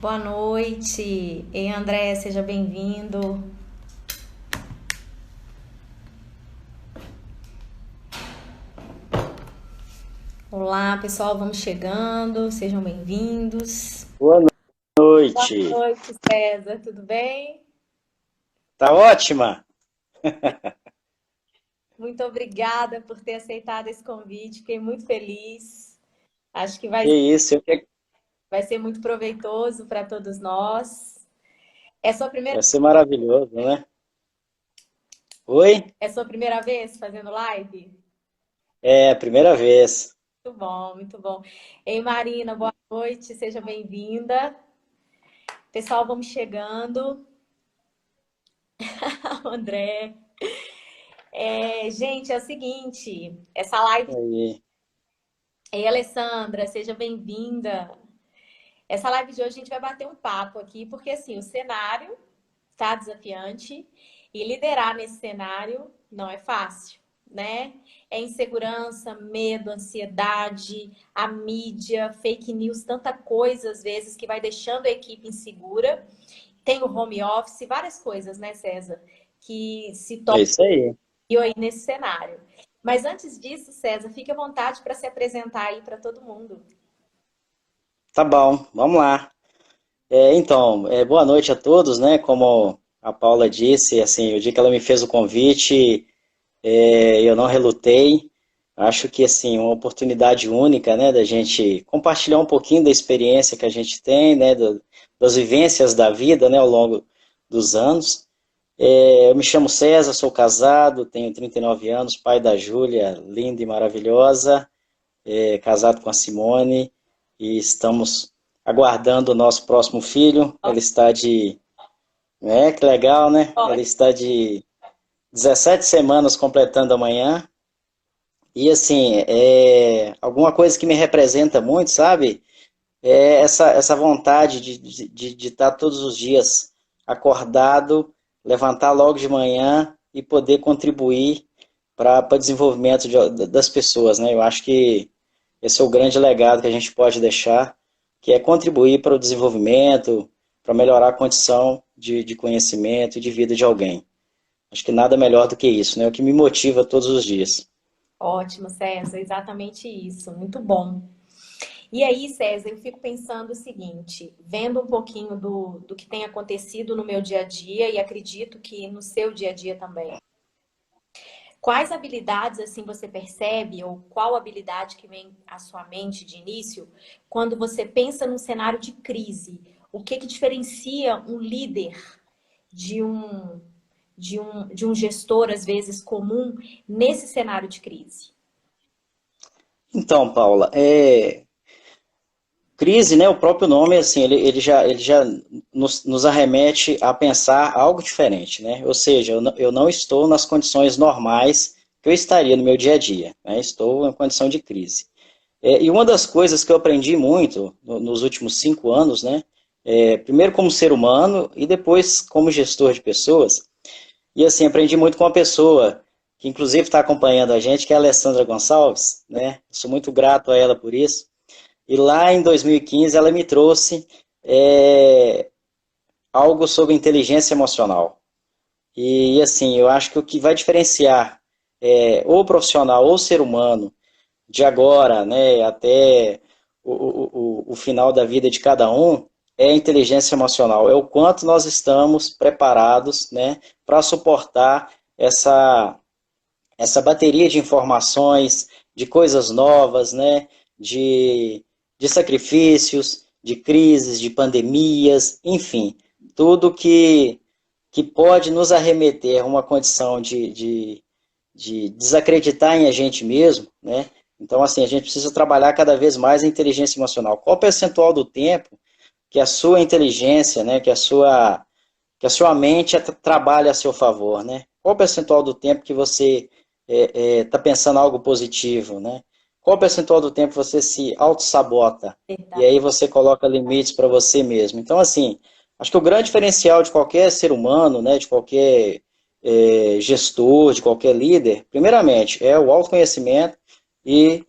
Boa noite. Ei, André, seja bem-vindo. Olá, pessoal, vamos chegando. Sejam bem-vindos. Boa Boa noite. noite, César. Tudo bem? Tá ótima? Muito obrigada por ter aceitado esse convite. Fiquei muito feliz. Acho que Que isso, vai ser muito proveitoso para todos nós. É sua primeira, vai ser maravilhoso, né? Oi? é sua primeira vez fazendo live? É a primeira vez. Muito bom, muito bom. Ei, Marina, boa noite. Seja bem-vinda. Pessoal, vamos chegando. André. Gente, é o seguinte, essa live. Aí. Ei, Alessandra, seja bem-vinda. Essa live de hoje a gente vai bater um papo aqui, porque assim, o cenário tá desafiante e liderar nesse cenário não é fácil, né? É insegurança, medo, ansiedade, a mídia, fake news, tanta coisa às vezes que vai deixando a equipe insegura. Tem o home office, várias coisas, né, César, que se É isso aí. aí nesse cenário. Mas antes disso, César, fique à vontade para se apresentar aí para todo mundo. Tá bom, vamos lá. Boa noite a todos, né? Como a Paula disse, assim, o dia que ela me fez o convite, eu não relutei. Acho que, assim, uma oportunidade única, né, da gente compartilhar um pouquinho da experiência que a gente tem, né, das vivências da vida, né, ao longo dos anos. Eu me chamo César, sou casado, tenho 39 anos, pai da Júlia, linda e maravilhosa, casado com a Simone, e estamos aguardando o nosso próximo filho. Ela está de. Que legal, né? Ela Ótimo. está de 17 semanas completando amanhã. E assim, alguma coisa que me representa muito, sabe? É essa vontade de estar todos os dias acordado, levantar logo de manhã e poder contribuir para o desenvolvimento das pessoas, né? Eu acho que esse é o grande legado que a gente pode deixar, que é contribuir para o desenvolvimento, para melhorar a condição de conhecimento e de vida de alguém. Acho que nada melhor do que isso, né? É o que me motiva todos os dias. Ótimo, César, exatamente isso. Muito bom. E aí, César, eu fico pensando o seguinte, vendo um pouquinho do que tem acontecido no meu dia a dia e acredito que no seu dia a dia também. Quais habilidades assim você percebe ou qual habilidade que vem à sua mente de início quando você pensa num cenário de crise? O que que diferencia um líder de um gestor às vezes comum nesse cenário de crise? Então, Paula, crise, né? O próprio nome, assim, ele já nos arremete a pensar algo diferente, né? Ou seja, eu não estou nas condições normais que eu estaria no meu dia a dia, né? Estou em condição de crise. E uma das coisas que eu aprendi muito nos últimos 5 anos, né? Primeiro como ser humano e depois como gestor de pessoas. E assim, aprendi muito com uma pessoa que inclusive está acompanhando a gente, que é a Alessandra Gonçalves, né? Sou muito grato a ela por isso. E lá em 2015 ela me trouxe é, algo sobre inteligência emocional. E assim, eu acho que o que vai diferenciar ou o profissional ou o ser humano de agora, né, até o final da vida de cada um, é a inteligência emocional. É o quanto nós estamos preparados, né, para suportar essa bateria de informações, de coisas novas, né, de sacrifícios, de crises, de pandemias, enfim, tudo que pode nos arremeter a uma condição de desacreditar em a gente mesmo, né? Então, assim, a gente precisa trabalhar cada vez mais a inteligência emocional. Qual o percentual do tempo que a sua inteligência, né, que a sua mente trabalha a seu favor, né? Qual o percentual do tempo que você está pensando algo positivo, né? Qual o percentual do tempo você se auto-sabota? E aí você coloca limites para você mesmo. Então, assim, acho que o grande diferencial de qualquer ser humano, né, de qualquer gestor, de qualquer líder, primeiramente, é o autoconhecimento e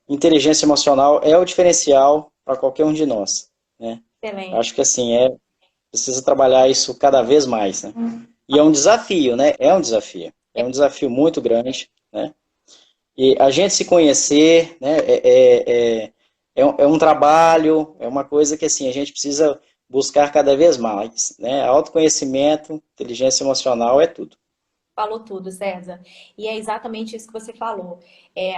inteligência emocional é o diferencial para qualquer um de nós, né? excelente. Acho que assim, precisa trabalhar isso cada vez mais, né? E é um desafio, né? É um desafio. É um desafio muito grande, né? E a gente se conhecer, né? É um trabalho, é uma coisa que assim, a gente precisa buscar cada vez mais, né? Autoconhecimento, inteligência emocional é tudo. Falou tudo, César. E é exatamente isso que você falou.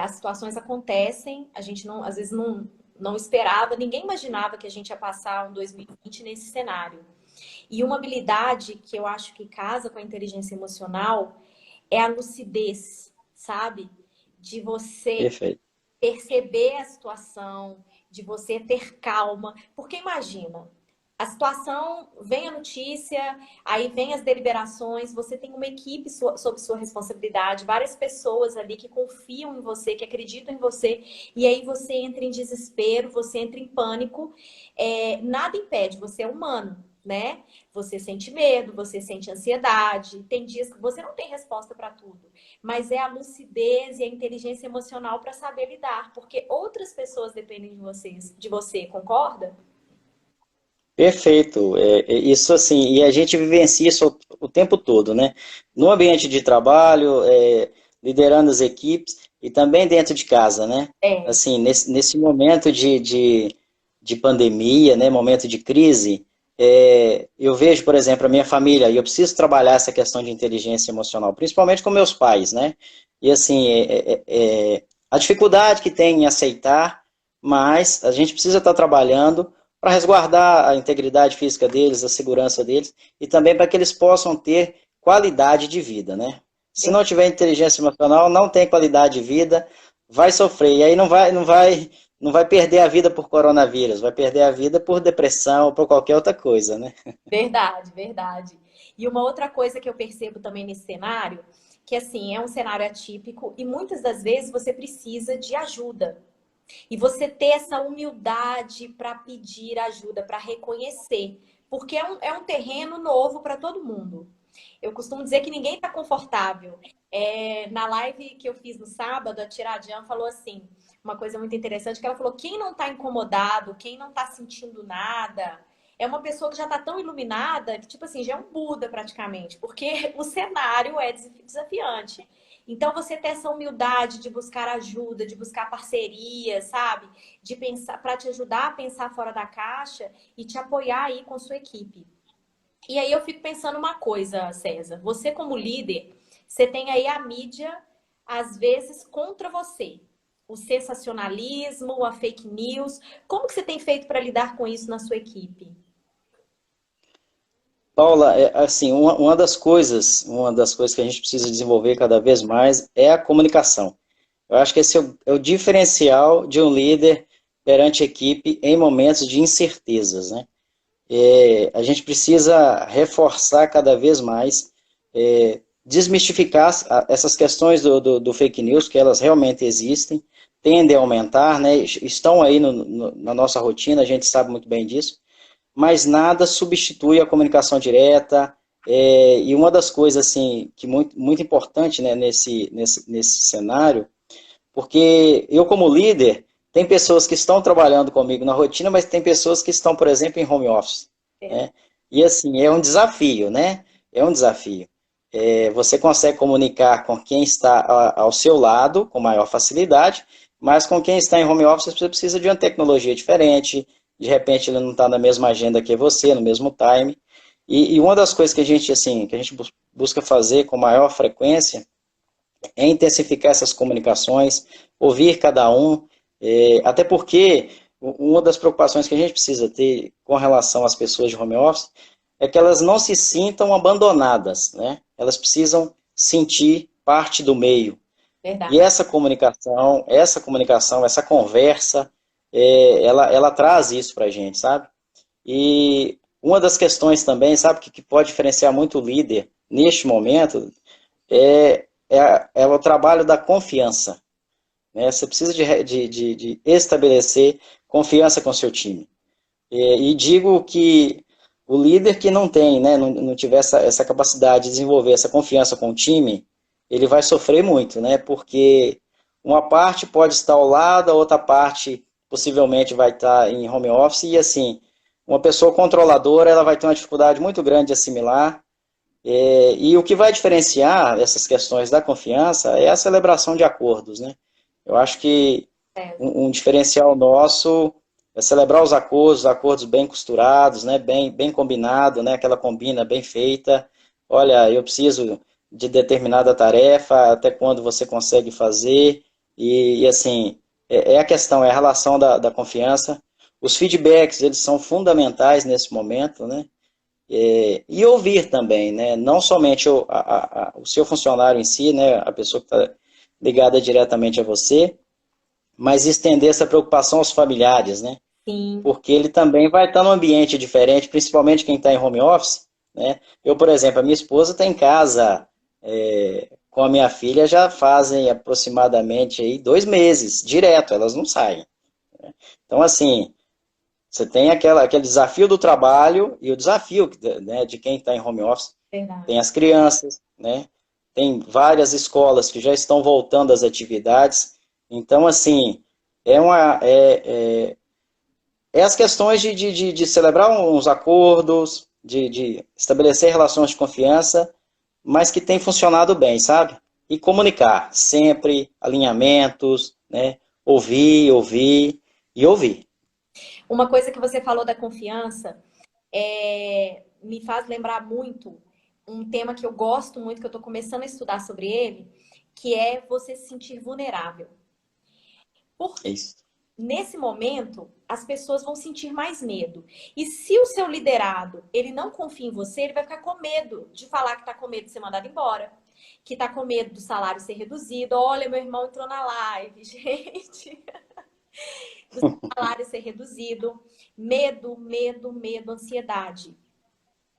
As situações acontecem, a gente não, às vezes não esperava, ninguém imaginava que a gente ia passar um 2020 nesse cenário. E uma habilidade que eu acho que casa com a inteligência emocional é a lucidez, sabe? De você Perfeito. perceber a situação, de você ter calma. Porque imagina, a situação, vem a notícia, aí vem as deliberações, você tem uma equipe sob sua responsabilidade, várias pessoas ali que confiam em você, que acreditam em você, e aí você entra em desespero, você entra em pânico. Nada impede, você é humano, né? Você sente medo, você sente ansiedade, tem dias que você não tem resposta para tudo, mas é a lucidez e a inteligência emocional para saber lidar, porque outras pessoas dependem de você, concorda? Perfeito. Isso assim, e a gente vivencia isso o tempo todo, né? No ambiente de trabalho, liderando as equipes e também dentro de casa, né? É, Assim, nesse momento de pandemia, né? Momento de crise, eu vejo, por exemplo, a minha família, e eu preciso trabalhar essa questão de inteligência emocional, principalmente com meus pais, né? E assim, a dificuldade que tem em aceitar, mas a gente precisa estar trabalhando para resguardar a integridade física deles, a segurança deles, e também para que eles possam ter qualidade de vida, né? Se não tiver inteligência emocional, não tem qualidade de vida, vai sofrer, e aí não vai perder a vida por coronavírus, vai perder a vida por depressão ou por qualquer outra coisa, né? verdade, verdade. E uma outra coisa que eu percebo também nesse cenário, que assim, é um cenário atípico e muitas das vezes você precisa de ajuda. E você ter essa humildade para pedir ajuda, para reconhecer. Porque é um terreno novo para todo mundo. Eu costumo dizer que ninguém está confortável. Na live que eu fiz no sábado, a Tiradian falou assim, uma coisa muito interessante, que ela falou, quem não está incomodado, quem não está sentindo nada, é uma pessoa que já está tão iluminada que, tipo assim, já é um Buda praticamente, porque o cenário é desafiante. Então, você ter essa humildade de buscar ajuda, de buscar parceria, sabe? De pensar, para te ajudar a pensar fora da caixa e te apoiar aí com sua equipe. E aí eu fico pensando uma coisa, César. Você como líder, você tem aí a mídia, às vezes, contra você. O sensacionalismo, a fake news. Como que você tem feito para lidar com isso na sua equipe? Paula, assim, uma das coisas que a gente precisa desenvolver cada vez mais é a comunicação. Eu acho que esse é o diferencial de um líder perante a equipe em momentos de incertezas, né? A gente precisa reforçar cada vez mais, desmistificar essas questões do fake news, que elas realmente existem, tendem a aumentar, né? Estão aí na nossa rotina, a gente sabe muito bem disso, mas nada substitui a comunicação direta. E uma das coisas assim que muito, muito importante, né, nesse cenário, porque eu como líder tem pessoas que estão trabalhando comigo na rotina, mas tem pessoas que estão, por exemplo, em home office, É, né? E assim é um desafio, né? É um desafio. Você consegue comunicar com quem está ao seu lado com maior facilidade, mas com quem está em home office você precisa de uma tecnologia diferente. De repente ele não está na mesma agenda que você, no mesmo time. E uma das coisas que a gente assim que a gente busca fazer com maior frequência é intensificar essas comunicações, ouvir cada um, até porque uma das preocupações que a gente precisa ter com relação às pessoas de home office é que elas não se sintam abandonadas, né? Elas precisam sentir parte do meio. E verdade. essa conversa, ela traz isso para a gente, sabe? E uma das questões também, sabe, que pode diferenciar muito o líder neste momento é o trabalho da confiança. Né? Você precisa de estabelecer confiança com o seu time. E digo que o líder que não tem, né, não tiver essa capacidade de desenvolver essa confiança com o time, ele vai sofrer muito, né? Porque uma parte pode estar ao lado, a outra parte possivelmente vai estar em home office, e assim, uma pessoa controladora, ela vai ter uma dificuldade muito grande de assimilar. E o que vai diferenciar essas questões da confiança é a celebração de acordos, né? Eu acho que É, um diferencial nosso é celebrar os acordos bem costurados, né? Bem combinado, né? Aquela combina bem feita. Olha, eu preciso de determinada tarefa, até quando você consegue fazer. E assim, é a questão, é a relação da confiança. Os feedbacks, eles são fundamentais nesse momento, né? E ouvir também, né? Não somente o seu funcionário em si, né? A pessoa que está ligada diretamente a você, mas estender essa preocupação aos familiares, né? sim. Porque ele também vai estar num ambiente diferente, principalmente quem está em home office, né? Eu, por exemplo, a minha esposa está em casa com a minha filha já fazem aproximadamente aí 2 meses, direto, elas não saem. Então, assim, você tem aquele desafio do trabalho e o desafio, né, de quem está em home office. Verdade. Tem as crianças, né? Tem várias escolas que já estão voltando às atividades. Então, assim, é as questões de celebrar uns acordos, de estabelecer relações de confiança, mas que tem funcionado bem, sabe? E comunicar, sempre, alinhamentos, né? Ouvir e ouvir. Uma coisa que você falou da confiança me faz lembrar muito um tema que eu gosto muito, que eu estou começando a estudar sobre ele, que é você se sentir vulnerável. É isso. Nesse momento, as pessoas vão sentir mais medo. E se o seu liderado, ele não confia em você, ele vai ficar com medo de falar que está com medo de ser mandado embora, que está com medo do salário ser reduzido. Olha, meu irmão entrou na live, gente. Do salário ser reduzido. Medo, medo, medo, ansiedade.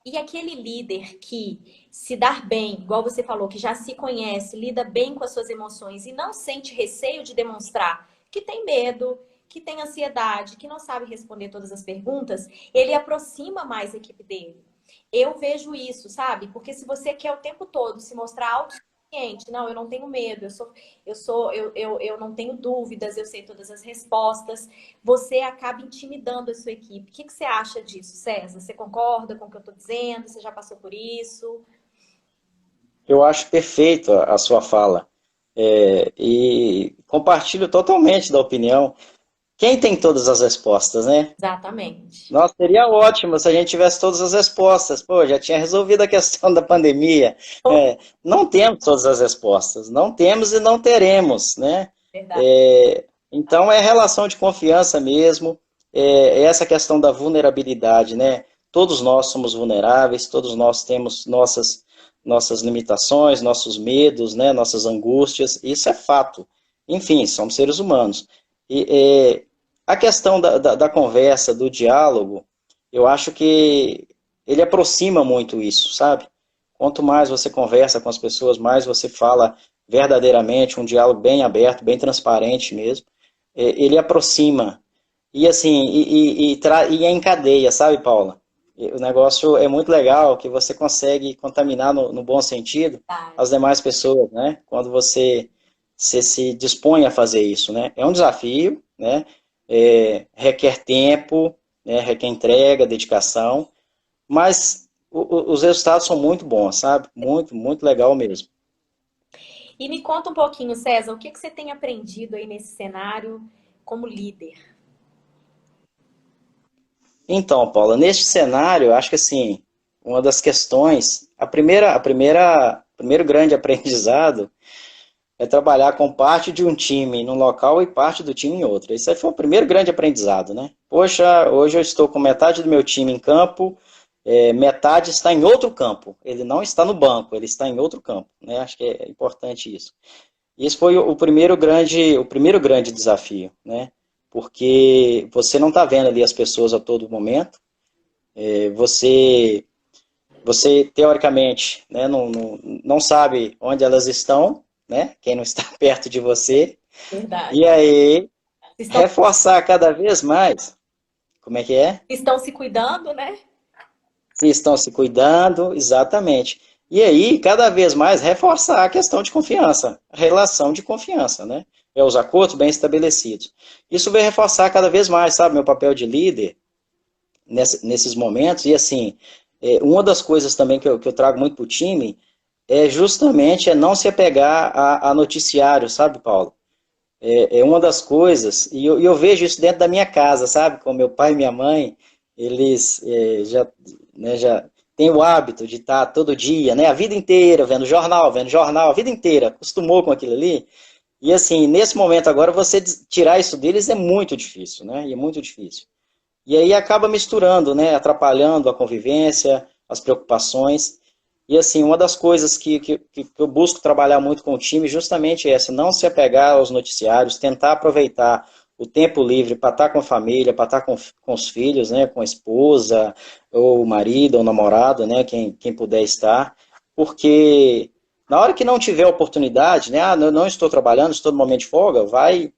E aquele líder que se dar bem, igual você falou, que já se conhece, lida bem com as suas emoções e não sente receio de demonstrar que tem medo, que tem ansiedade, que não sabe responder todas as perguntas, ele aproxima mais a equipe dele. Eu vejo isso, sabe? Porque se você quer o tempo todo se mostrar autossuficiente, não, eu não tenho medo, eu não tenho dúvidas, eu sei todas as respostas, você acaba intimidando a sua equipe. O que você acha disso, César? Você concorda com o que eu estou dizendo? Você já passou por isso? Eu acho perfeito a sua fala. E compartilho totalmente da opinião. Quem tem todas as respostas, né? Exatamente. Nossa, seria ótimo se a gente tivesse todas as respostas. Pô, já tinha resolvido a questão da pandemia. Não temos todas as respostas. Não temos e não teremos, né? Verdade. Então é relação de confiança mesmo. É essa questão da vulnerabilidade, né? Todos nós somos vulneráveis, todos nós temos nossas limitações, nossos medos, né? Nossas angústias. Isso é fato. Enfim, somos seres humanos. E a questão da conversa, do diálogo, eu acho que ele aproxima muito isso, sabe? Quanto mais você conversa com as pessoas, mais você fala verdadeiramente, um diálogo bem aberto, bem transparente mesmo, ele aproxima. E assim, e é em cadeia, sabe, Paula? O negócio é muito legal, que você consegue contaminar no bom sentido as demais pessoas, né? Quando você se dispõe a fazer isso, né? É um desafio, né? Requer tempo, né? Requer entrega, dedicação, mas os resultados são muito bons, sabe? Muito, muito legal mesmo. E me conta um pouquinho, César, o que você tem aprendido aí nesse cenário como líder? Então, Paula, neste cenário, eu acho que assim, uma das questões, primeiro grande aprendizado é trabalhar com parte de um time num local e parte do time em outro. Esse aí foi o primeiro grande aprendizado, né? Poxa, hoje eu estou com metade do meu time em campo, metade está em outro campo. Ele não está no banco, ele está em outro campo, né? Acho que é importante isso. Esse foi o primeiro grande desafio, né? Porque você não está vendo ali as pessoas a todo momento, você teoricamente, né, não sabe onde elas estão, né? Quem não está perto de você. Verdade. E aí, Estão, reforçar cada vez mais, como é que é? estão se cuidando, né? Se estão se cuidando, exatamente. E aí, cada vez mais, reforçar a questão de confiança, a relação de confiança, né? Os acordos bem estabelecidos. Isso vai reforçar cada vez mais, sabe, meu papel de líder, nesses momentos, e assim, uma das coisas também que eu trago muito para o time é justamente não se apegar a noticiário, sabe, Paulo? É uma das coisas, e eu vejo isso dentro da minha casa, sabe? Com meu pai e minha mãe, eles já têm o hábito de estar todo dia, né? A vida inteira vendo jornal, a vida inteira, acostumou com aquilo ali. E assim, nesse momento agora, você tirar isso deles é muito difícil, né? E é muito difícil. E aí acaba misturando, né? Atrapalhando a convivência, as preocupações. E assim, uma das coisas que eu busco trabalhar muito com o time justamente é essa, não se apegar aos noticiários, tentar aproveitar o tempo livre para estar com a família, para estar com os filhos, né? Com a esposa, ou o marido, ou o namorado, né? Quem puder estar. Porque na hora que não tiver oportunidade, né? Ah, eu não estou trabalhando, estou no momento de folga, vai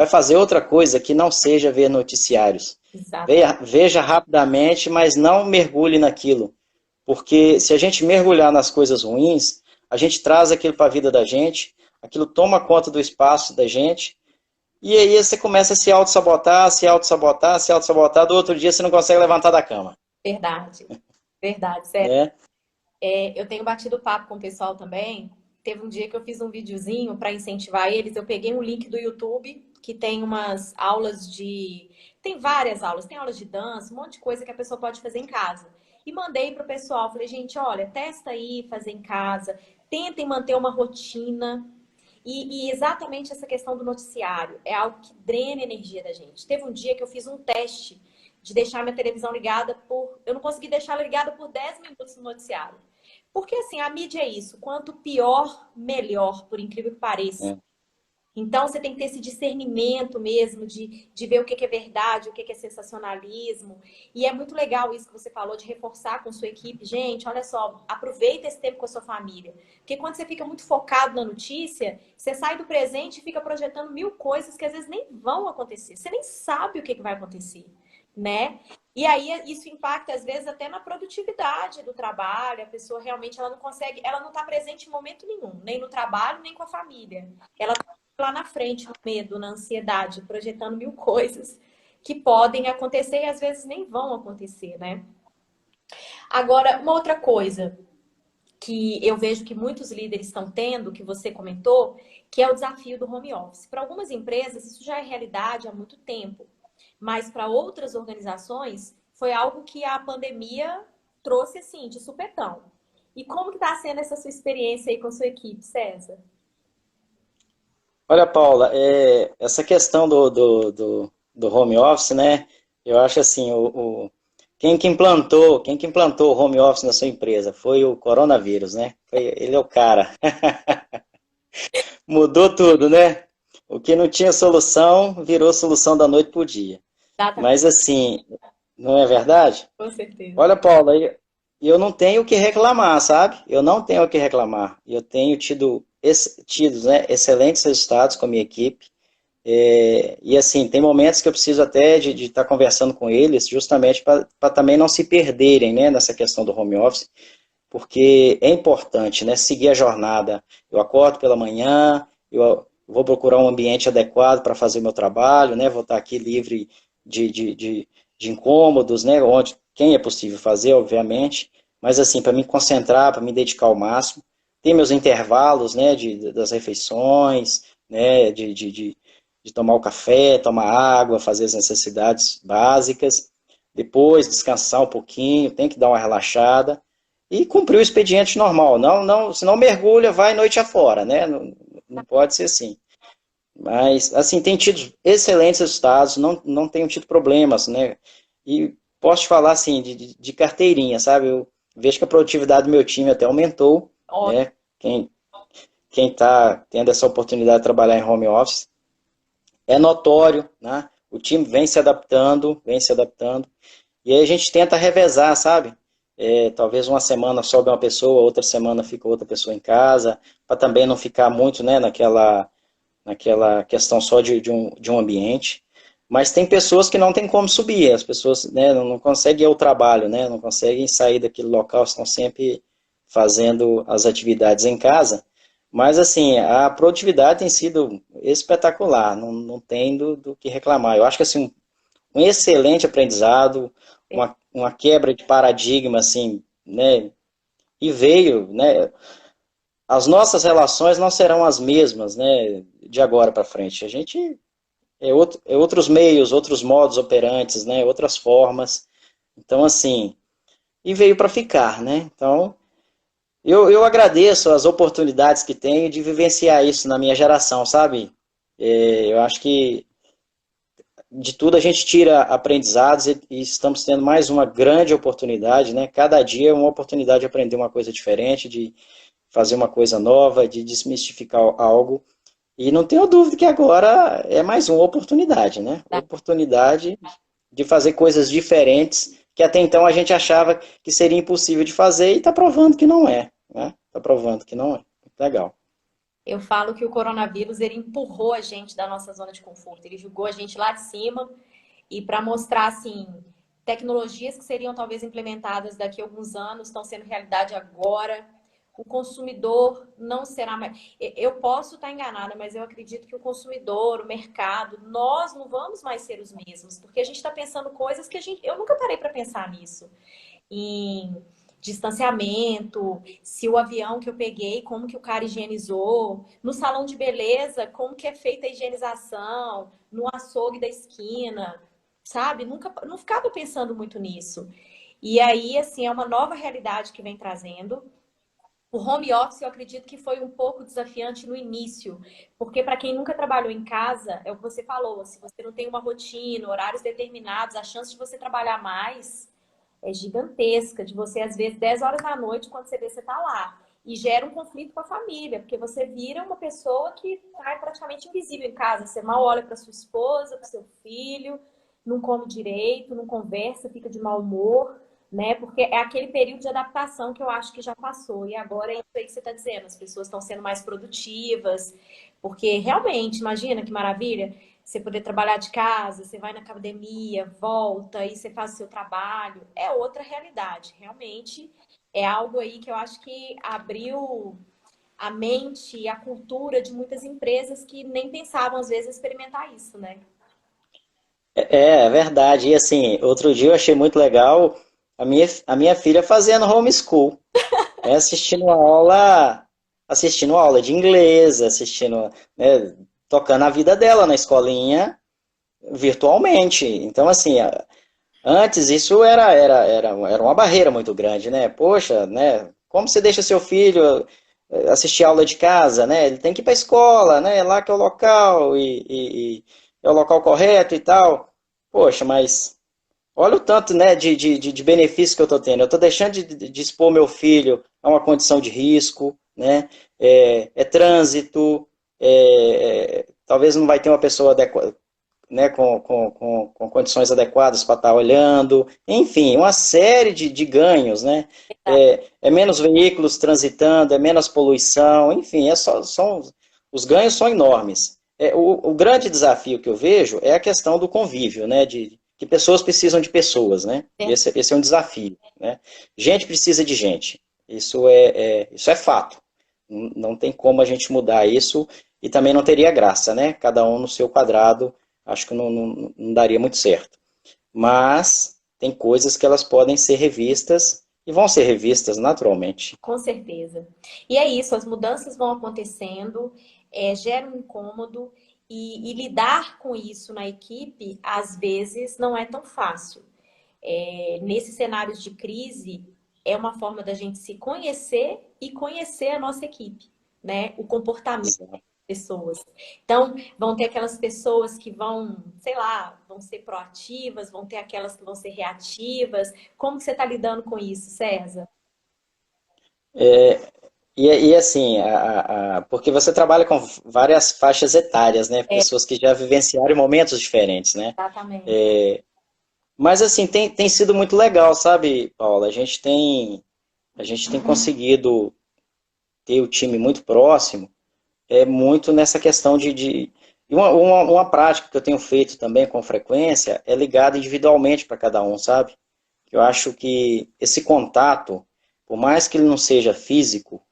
fazer outra coisa que não seja ver noticiários. Exato. Veja rapidamente, mas não mergulhe naquilo. Porque se a gente mergulhar nas coisas ruins, a gente traz aquilo para a vida da gente, aquilo toma conta do espaço da gente, e aí você começa a se auto-sabotar, se auto-sabotar, se auto-sabotar, do outro dia você não consegue levantar da cama. Verdade. Verdade, sério. Né? Eu tenho batido papo com o pessoal também. Teve um dia que eu fiz um videozinho para incentivar eles. Eu peguei um link do YouTube que tem umas aulas de. Tem várias aulas, tem aulas de dança, um monte de coisa que a pessoa pode fazer em casa. E mandei pro pessoal. Falei, gente, olha, testa aí, fazer em casa. Tentem manter uma rotina. E exatamente essa questão do noticiário é algo que drena a energia da gente. Teve um dia que eu fiz um teste de deixar minha televisão ligada por. Eu não consegui deixar ela ligada por 10 minutos no noticiário. Porque assim, a mídia é isso. Quanto pior, melhor, por incrível que pareça. É. Então você tem que ter esse discernimento mesmo de ver o que é verdade, o que é sensacionalismo. E é muito legal isso que você falou de reforçar com sua equipe. Gente, olha só, aproveita esse tempo com a sua família. Porque quando você fica muito focado na notícia, você sai do presente e fica projetando mil coisas que às vezes nem vão acontecer. Você nem sabe o que vai acontecer, né? E aí isso impacta às vezes até na produtividade do trabalho. A pessoa realmente ela não consegue, ela não está presente em momento nenhum, nem no trabalho, nem com a família. Ela tá lá na frente, no medo, na ansiedade, projetando mil coisas que podem acontecer e às vezes nem vão acontecer, né? Agora, uma outra coisa que eu vejo que muitos líderes estão tendo, que você comentou, que é o desafio do home office. Para algumas empresas, isso já é realidade há muito tempo, mas para outras organizações, foi algo que a pandemia trouxe, assim, de supetão. E como que está sendo essa sua experiência aí com a sua equipe, César? Olha, Paula, essa questão do home office, né? Eu acho assim, quem que implantou o home office na sua empresa foi o coronavírus, né? Ele é o cara. Mudou tudo, né? O que não tinha solução, virou solução da noite pro dia. Exatamente, Mas assim, não é verdade? com certeza. Olha, Paula, eu não tenho o que reclamar, sabe? Eu não tenho o que reclamar. Eu tenho tido, né, excelentes resultados com a minha equipe. E assim, tem momentos que eu preciso até de estar conversando com eles, justamente para também não se perderem, né, nessa questão do home office, porque é importante, né, seguir a jornada. Eu acordo pela manhã, eu vou procurar um ambiente adequado para fazer meu trabalho, né, vou estar aqui livre de incômodos, né, onde quem é possível fazer, obviamente, mas assim, para me concentrar, para me dedicar ao máximo, ter meus intervalos, né, das refeições, né, de tomar o café, tomar água, fazer as necessidades básicas, depois descansar um pouquinho, tem que dar uma relaxada e cumprir o expediente normal. Não, se não mergulha, vai noite afora, né? Não pode ser assim. Mas, assim, tem tido excelentes resultados, não tenho tido problemas, né? E posso te falar, assim, de carteirinha, sabe? Eu vejo que a produtividade do meu time até aumentou, Ótimo. né? Quem está tendo essa oportunidade de trabalhar em home office, é notório, né? O time vem se adaptando, e aí a gente tenta revezar, sabe? Talvez uma semana sobe uma pessoa, outra semana fica outra pessoa em casa, para também não ficar muito, né, naquela questão só de um ambiente. Mas tem pessoas que não tem como subir, as pessoas, né, não conseguem ir ao trabalho, né, não conseguem sair daquele local, estão sempre fazendo as atividades em casa. Mas, assim, a produtividade tem sido espetacular, não tem do que reclamar. Eu acho que, assim, um excelente aprendizado, uma quebra de paradigma, assim, né? E veio, né? As nossas relações não serão as mesmas, né? De agora para frente. A gente é outros meios, outros modos operantes, né? Outras formas. Então, assim, e veio para ficar, né? Então, eu agradeço as oportunidades que tenho de vivenciar isso na minha geração, sabe? Eu acho que de tudo a gente tira aprendizados e estamos tendo mais uma grande oportunidade, né? Cada dia é uma oportunidade de aprender uma coisa diferente, de fazer uma coisa nova, de desmistificar algo. E não tenho dúvida que agora é mais uma oportunidade, né? Oportunidade de fazer coisas diferentes que até então a gente achava que seria impossível de fazer e está provando que não é, né? Está provando que não é. Legal. Eu falo que o coronavírus ele empurrou a gente da nossa zona de conforto, ele jogou a gente lá de cima e para mostrar assim tecnologias que seriam talvez implementadas daqui a alguns anos estão sendo realidade agora. O consumidor não será mais. Eu posso estar enganada, mas eu acredito que o consumidor, o mercado, nós não vamos mais ser os mesmos, porque a gente está pensando coisas que a gente. Eu nunca parei para pensar nisso. Em distanciamento, se o avião que eu peguei, como que o cara higienizou, no salão de beleza, como que é feita a higienização, no açougue da esquina, sabe? Nunca, não ficava pensando muito nisso. E aí, assim, é uma nova realidade que vem trazendo. O home office, eu acredito que foi um pouco desafiante no início, porque para quem nunca trabalhou em casa, é o que você falou, se você não tem uma rotina, horários determinados, a chance de você trabalhar mais é gigantesca, de você, às vezes, 10 horas da noite, quando você vê, você tá lá. E gera um conflito com a família, porque você vira uma pessoa que tá praticamente invisível em casa. Você mal olha para sua esposa, para seu filho, não come direito, não conversa, fica de mau humor, né? Porque é aquele período de adaptação que eu acho que já passou. E agora é isso aí que você está dizendo, as pessoas estão sendo mais produtivas, porque realmente, imagina que maravilha, você poder trabalhar de casa, você vai na academia, volta e você faz o seu trabalho, é outra realidade. Realmente é algo aí que eu acho que abriu a mente e a cultura de muitas empresas que nem pensavam, às vezes, em experimentar isso, né? É verdade. E assim, outro dia eu achei muito legal a minha filha fazendo homeschool, né? Assistindo aula de inglês, assistindo, né, tocando a vida dela na escolinha virtualmente. Então, assim, antes isso era uma barreira muito grande, né? Poxa, né? Como você deixa seu filho assistir aula de casa, né? Ele tem que ir para a escola, né? Lá que é o local e é o local correto e tal. Poxa, mas olha o tanto, né, de benefício que eu estou tendo. Eu estou deixando de expor meu filho a uma condição de risco, né? É trânsito, talvez não vai ter uma pessoa adequada, né, com condições adequadas para estar olhando, enfim, uma série de ganhos, né? É menos veículos transitando, é menos poluição, enfim, os ganhos são enormes. O grande desafio que eu vejo é a questão do convívio, né? Que pessoas precisam de pessoas, né? Esse é um desafio, né? Gente precisa de gente. Isso é fato. Não tem como a gente mudar isso e também não teria graça, né? Cada um no seu quadrado, acho que não daria muito certo. Mas tem coisas que elas podem ser revistas e vão ser revistas naturalmente. Com certeza. E é isso, as mudanças vão acontecendo, gera um incômodo, e lidar com isso na equipe, às vezes, não é tão fácil. Nesses cenários de crise, é uma forma da gente se conhecer e conhecer a nossa equipe, né? O comportamento das pessoas. Então, vão ter aquelas pessoas que vão, sei lá, vão ser proativas, vão ter aquelas que vão ser reativas. Como que você está lidando com isso, César? E assim, porque você trabalha com várias faixas etárias, né? Pessoas que já vivenciaram momentos diferentes, né? Exatamente. Mas assim, tem sido muito legal, sabe, Paula? A gente tem conseguido ter o time muito próximo, muito nessa questão e uma prática que eu tenho feito também com frequência é ligada individualmente para cada um, sabe? Eu acho que esse contato, por mais que ele não seja físico,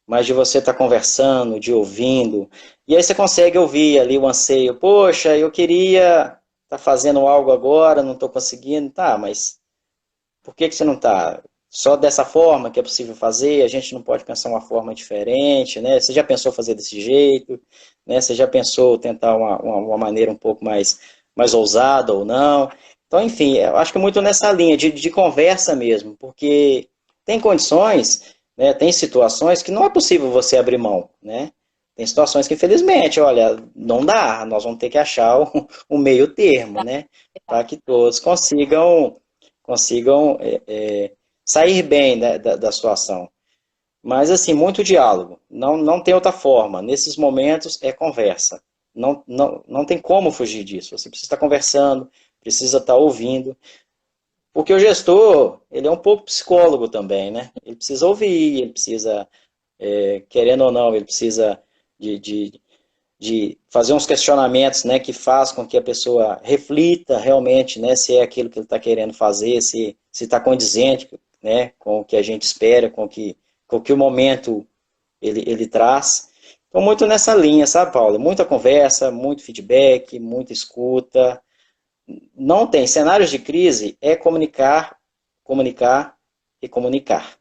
mas de você estar conversando, de ouvindo, e aí você consegue ouvir ali o anseio, poxa, eu queria estar fazendo algo agora, não estou conseguindo, tá, mas Por que que você não está? Só dessa forma que é possível fazer, a gente não pode pensar uma forma diferente, né? Você já pensou fazer desse jeito, né? Você já pensou tentar uma maneira um pouco mais ousada ou não? Então, enfim, eu acho que muito nessa linha de conversa mesmo, porque tem condições, né? Tem situações que não é possível você abrir mão, né? Tem situações que, infelizmente, olha, não dá, nós vamos ter que achar um meio termo, né? Para que todos consigam sair bem, né, da situação. Mas, assim, muito diálogo. Não tem outra forma. Nesses momentos é conversa. Não tem como fugir disso. Você precisa estar conversando, precisa estar ouvindo. Porque o gestor, ele é um pouco psicólogo também, né? Ele precisa ouvir, ele precisa, querendo ou não, ele precisa de, de, de fazer uns questionamentos, né, que faz com que a pessoa reflita realmente, né, se é aquilo que ele está querendo fazer, se está condizente, né, com o que a gente espera, com que o momento ele traz. Então, muito nessa linha, sabe, Paulo? Muita conversa, muito feedback, muita escuta. Não tem cenários de crise, é comunicar, comunicar e comunicar.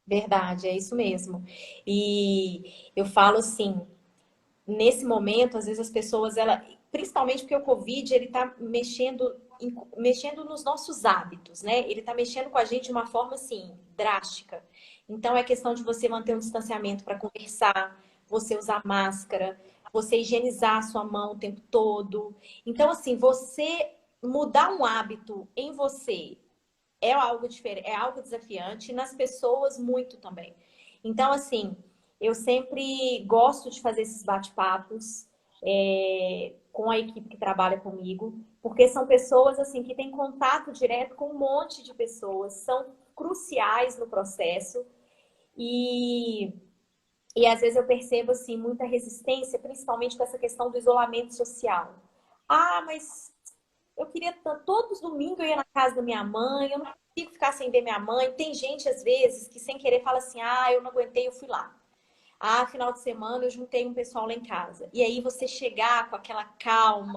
Verdade, é isso mesmo. E eu falo assim, nesse momento, às vezes as pessoas, principalmente porque o Covid, ele está mexendo nos nossos hábitos, né? Ele está mexendo com a gente de uma forma, assim, drástica. Então, é questão de você manter um distanciamento para conversar, você usar máscara, você higienizar a sua mão o tempo todo. Então, assim, você mudar um hábito em você é algo diferente, é algo desafiante, e nas pessoas muito também. Então, assim, eu sempre gosto de fazer esses bate-papos com a equipe que trabalha comigo, porque são pessoas assim que têm contato direto com um monte de pessoas, são cruciais no processo e, e às vezes eu percebo assim muita resistência, principalmente com essa questão do isolamento social. Ah, mas eu queria todos os domingos eu ia na casa da minha mãe, eu não consigo ficar sem ver minha mãe. Tem gente, às vezes, que sem querer fala assim: ah, eu não aguentei, eu fui lá. Ah, final de semana eu juntei um pessoal lá em casa. E aí você chegar com aquela calma,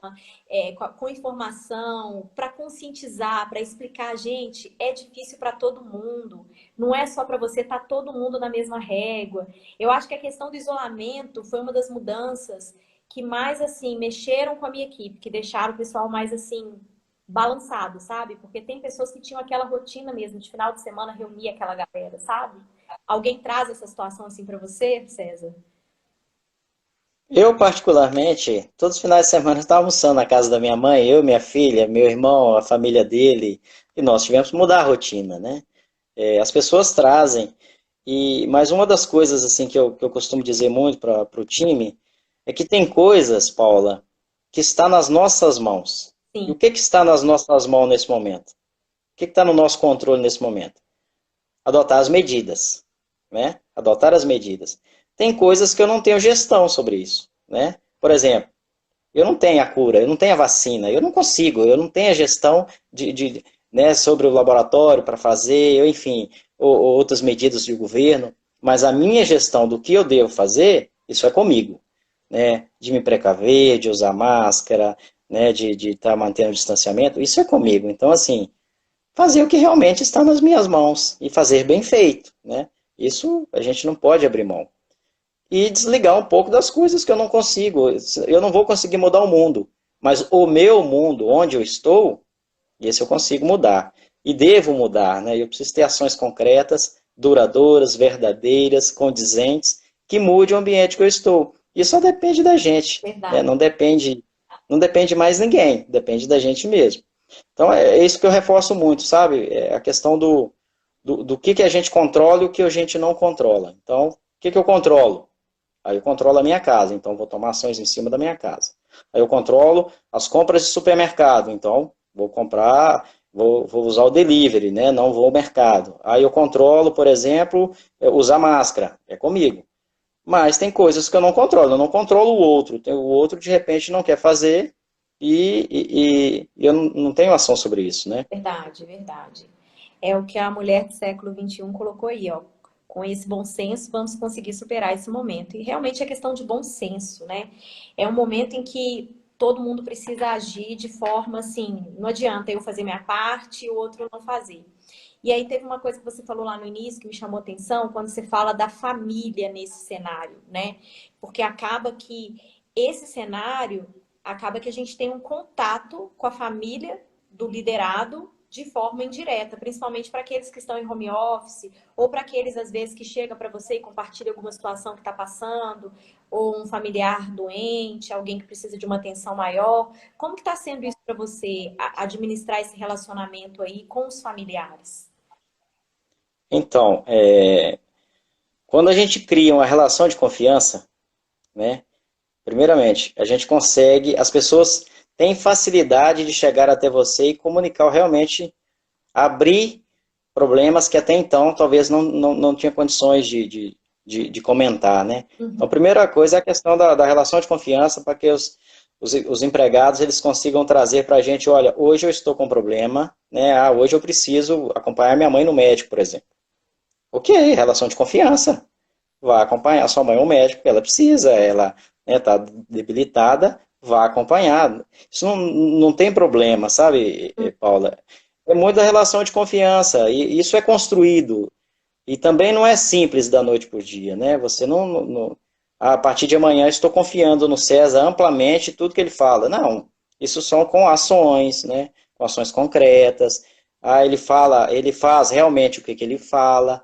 com informação, para conscientizar, para explicar, gente, é difícil para todo mundo. Não é só para você, tá todo mundo na mesma régua. Eu acho que a questão do isolamento foi uma das mudanças que mais assim mexeram com a minha equipe, que deixaram o pessoal mais assim balançado, sabe? Porque tem pessoas que tinham aquela rotina mesmo de final de semana reunir aquela galera, sabe? Alguém traz essa situação assim para você, César? Eu, particularmente, todos os finais de semana eu estava almoçando na casa da minha mãe, eu, minha filha, meu irmão, a família dele, e nós tivemos que mudar a rotina, né? As pessoas trazem, mas uma das coisas assim que eu costumo dizer muito para o time é que tem coisas, Paula, que está nas nossas mãos. E o Sim, que está nas nossas mãos nesse momento? O que está no nosso controle nesse momento? Adotar as medidas, né? Adotar as medidas. Tem coisas que eu não tenho gestão sobre isso, né? Por exemplo, eu não tenho a cura, eu não tenho a vacina, eu não consigo, eu não tenho a gestão né, sobre o laboratório para fazer, enfim, ou outras medidas de governo, mas a minha gestão do que eu devo fazer, isso é comigo, né? De me precaver, de usar máscara, né, de estar mantendo o distanciamento, isso é comigo. Então, assim, fazer o que realmente está nas minhas mãos e fazer bem feito, né? Isso a gente não pode abrir mão. E desligar um pouco das coisas que eu não consigo. Eu não vou conseguir mudar o mundo, mas o meu mundo, onde eu estou, esse eu consigo mudar. E devo mudar, né? Eu preciso ter ações concretas, duradouras, verdadeiras, condizentes, que mude o ambiente que eu estou. Isso só depende da gente, né? verdade. Não depende mais ninguém, depende da gente mesmo. Então é isso que eu reforço muito, sabe? É a questão do que a gente controla e o que a gente não controla. Então, o que eu controlo? Aí eu controlo a minha casa, então vou tomar ações em cima da minha casa. Aí eu controlo as compras de supermercado, então vou comprar, vou usar o delivery, né? Não vou ao mercado. Aí eu controlo, por exemplo, usar máscara, é comigo. Mas tem coisas que eu não controlo o outro. O outro, de repente, não quer fazer e eu não tenho ação sobre isso, né? Verdade, verdade. É o que a mulher do século XXI colocou aí, ó. Com esse bom senso, vamos conseguir superar esse momento. E realmente é questão de bom senso, né? É um momento em que todo mundo precisa agir de forma assim, não adianta eu fazer minha parte e o outro não fazer. E aí teve uma coisa que você falou lá no início que me chamou a atenção, quando você fala da família nesse cenário, né? Porque acaba que esse cenário, acaba que a gente tem um contato com a família do liderado de forma indireta, principalmente para aqueles que estão em home office, ou para aqueles, às vezes, que chega para você e compartilha alguma situação que está passando, ou um familiar doente, alguém que precisa de uma atenção maior. Como que está sendo isso para você, administrar esse relacionamento aí com os familiares? Então, quando a gente cria uma relação de confiança, né, primeiramente, a gente consegue, as pessoas têm facilidade de chegar até você e comunicar realmente, abrir problemas que até então talvez não tinha condições de comentar, né? Então, a Uhum. primeira coisa é a questão da relação de confiança para que os empregados eles consigam trazer para a gente, olha, hoje eu estou com um problema, né? Ah, hoje eu preciso acompanhar minha mãe no médico, por exemplo. Ok, relação de confiança. Vá acompanhar sua mãe ao médico, ela precisa, ela está debilitada, vá acompanhar. Isso não tem problema, sabe, Paula? É muito da relação de confiança, e isso é construído. E também não é simples da noite para o dia, né? Você a partir de amanhã estou confiando no César amplamente tudo que ele fala. Não, isso são com ações, né? Com ações concretas. Ah, ele faz realmente o que ele fala.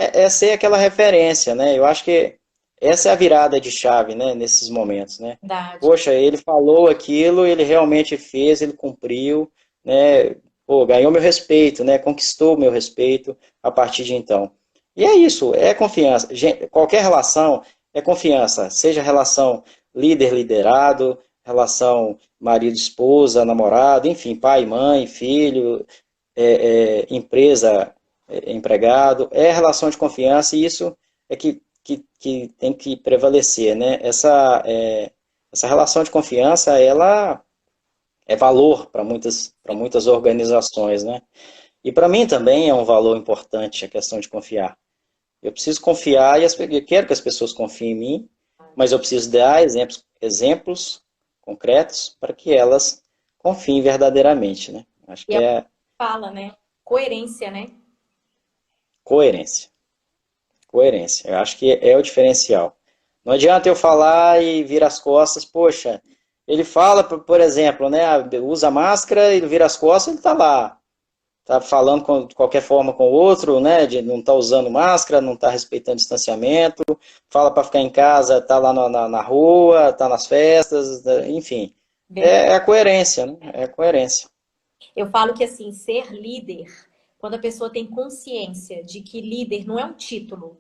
É ser aquela referência, né? Eu acho que essa é a virada de chave, né? Nesses momentos, né? Verdade. Poxa, ele falou aquilo, ele realmente fez, ele cumpriu, né? Pô, ganhou meu respeito, né? Conquistou meu respeito a partir de então. E é isso, é confiança. Gente, qualquer relação é confiança, seja relação líder-liderado, relação marido-esposa, namorado, enfim, pai, mãe, filho, empresa, empregado, é relação de confiança e isso é que tem que prevalecer, né? Essa relação de confiança, ela é valor para muitas organizações, né? E para mim também é um valor importante a questão de confiar. Eu preciso confiar e eu quero que as pessoas confiem em mim, mas eu preciso dar exemplos concretos para que elas confiem verdadeiramente, né? Acho E que é o é que fala, né? Coerência, né? coerência. Coerência. Eu acho que é o diferencial. Não adianta eu falar e virar as costas, poxa, ele fala, por exemplo, né, usa máscara, ele vira as costas, ele está lá, tá falando de qualquer forma com o outro, né, de não tá usando máscara, não tá respeitando distanciamento, fala para ficar em casa, tá lá na rua, tá nas festas, enfim. É a coerência, né? É a coerência. Eu falo que assim, ser líder, quando a pessoa tem consciência de que líder não é um título.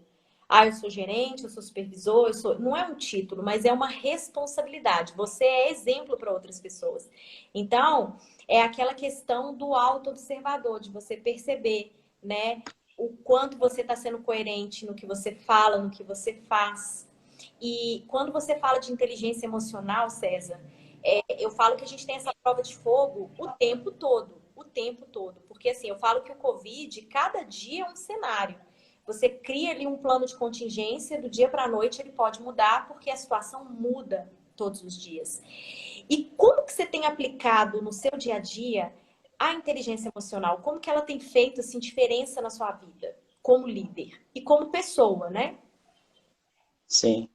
Ah, eu sou gerente, eu sou supervisor, eu sou. Não é um título, mas é uma responsabilidade. Você é exemplo para outras pessoas. Então, é aquela questão do auto-observador, de você perceber, né, o quanto você está sendo coerente no que você fala, no que você faz. E quando você fala de inteligência emocional, César, eu falo que a gente tem essa prova de fogo o tempo todo, o tempo todo. Porque assim, eu falo que o Covid, cada dia é um cenário. Você cria ali um plano de contingência, do dia para a noite ele pode mudar, porque a situação muda todos os dias. E como que você tem aplicado no seu dia a dia a inteligência emocional? Como que ela tem feito assim, diferença na sua vida, como líder e como pessoa, né? Sim.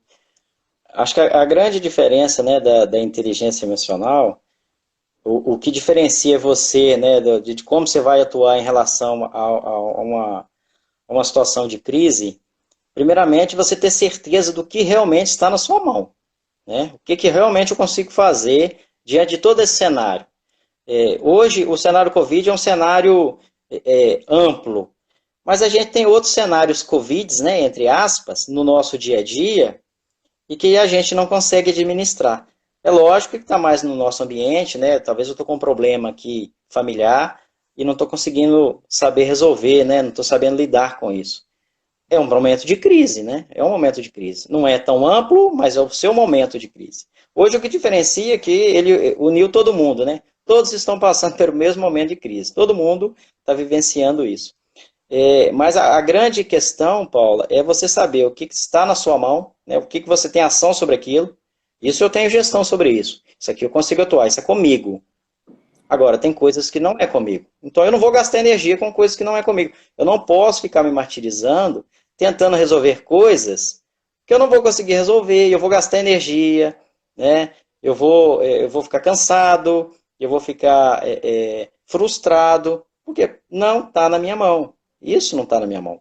Acho que a grande diferença, né, da inteligência emocional, o que diferencia você, né, de como você vai atuar em relação a uma situação de crise, primeiramente você ter certeza do que realmente está na sua mão, né? O que realmente eu consigo fazer diante de todo esse cenário. Hoje, o cenário Covid é um cenário amplo, mas a gente tem outros cenários Covid, né, entre aspas, no nosso dia a dia, e que a gente não consegue administrar. É lógico que está mais no nosso ambiente, né? Talvez eu estou com um problema aqui familiar e não estou conseguindo saber resolver, né? Não estou sabendo lidar com isso. É um momento de crise, né? É um momento de crise. Não é tão amplo, mas é o seu momento de crise. Hoje o que diferencia é que ele uniu todo mundo, né? Todos estão passando pelo mesmo momento de crise. Todo mundo está vivenciando isso. Mas a grande questão, Paula, é você saber o que está na sua mão, né? O que você tem ação sobre aquilo, Isso eu tenho gestão sobre isso. Isso aqui eu consigo atuar, isso é comigo. Agora, tem coisas que não é comigo. Então eu não vou gastar energia com coisas que não é comigo. Eu não posso ficar me martirizando, tentando resolver coisas que eu não vou conseguir resolver, eu vou gastar energia, né? Eu vou ficar cansado, eu vou ficar frustrado, porque não está na minha mão. Isso não está na minha mão.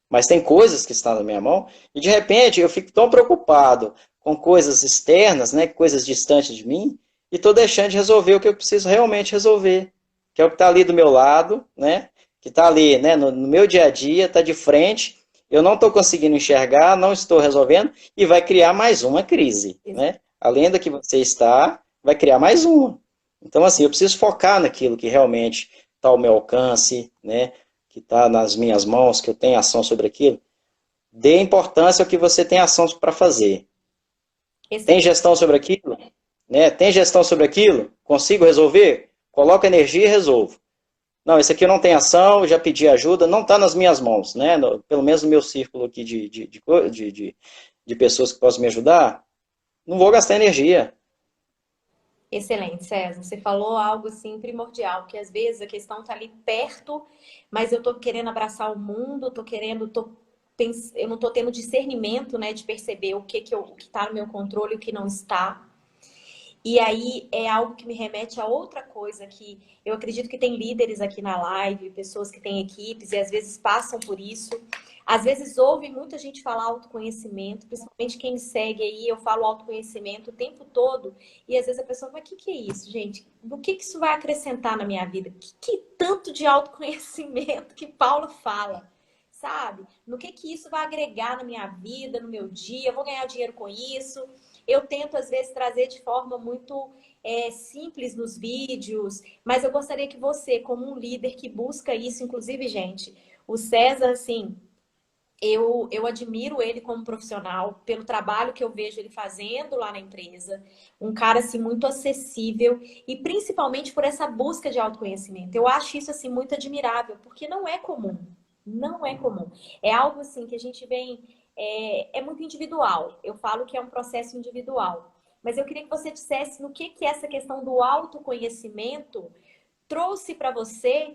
Mas tem coisas que estão na minha mão, e de repente eu fico tão preocupado com coisas externas, né, coisas distantes de mim, e estou deixando de resolver o que eu preciso realmente resolver, que é o que está ali do meu lado, né, que está ali, né, no meu dia a dia, está de frente, eu não estou conseguindo enxergar, não estou resolvendo, e vai criar mais uma crise, né? Além da que você está, vai criar mais uma. Então, assim, eu preciso focar naquilo que realmente está ao meu alcance, né? Que está nas minhas mãos, que eu tenho ação sobre aquilo. Dê importância ao que você tem ação para fazer. Tem gestão sobre aquilo? Né? Tem gestão sobre aquilo? Consigo resolver? Coloco energia e resolvo. Não, esse aqui eu não tenho ação, já pedi ajuda, não está nas minhas mãos, né? Pelo menos no meu círculo aqui de pessoas que possam me ajudar, não vou gastar energia. Excelente, César. Você falou algo assim primordial, que às vezes a questão está ali perto, mas eu estou querendo abraçar o mundo, eu não estou tendo discernimento, né, de perceber o que está no meu controle e o que não está. E aí é algo que me remete a outra coisa que eu acredito que tem líderes aqui na live, pessoas que têm equipes e às vezes passam por isso. Às vezes ouve muita gente falar autoconhecimento, principalmente quem me segue aí, eu falo autoconhecimento o tempo todo, e às vezes a pessoa fala, mas o que é isso, gente? O que isso vai acrescentar na minha vida? Que tanto de autoconhecimento que Paulo fala? Sabe? No que isso vai agregar na minha vida, no meu dia? Eu vou ganhar dinheiro com isso? Eu tento, às vezes, trazer de forma muito simples nos vídeos, mas eu gostaria que você, como um líder que busca isso, inclusive, gente, o César, assim, eu admiro ele como profissional, pelo trabalho que eu vejo ele fazendo lá na empresa, um cara, assim, muito acessível e principalmente por essa busca de autoconhecimento. Eu acho isso, assim, muito admirável, porque não é comum. Não é comum. É algo, assim, que a gente vem é muito individual. Eu falo que é um processo individual. Mas eu queria que você dissesse no que essa questão do autoconhecimento trouxe para você,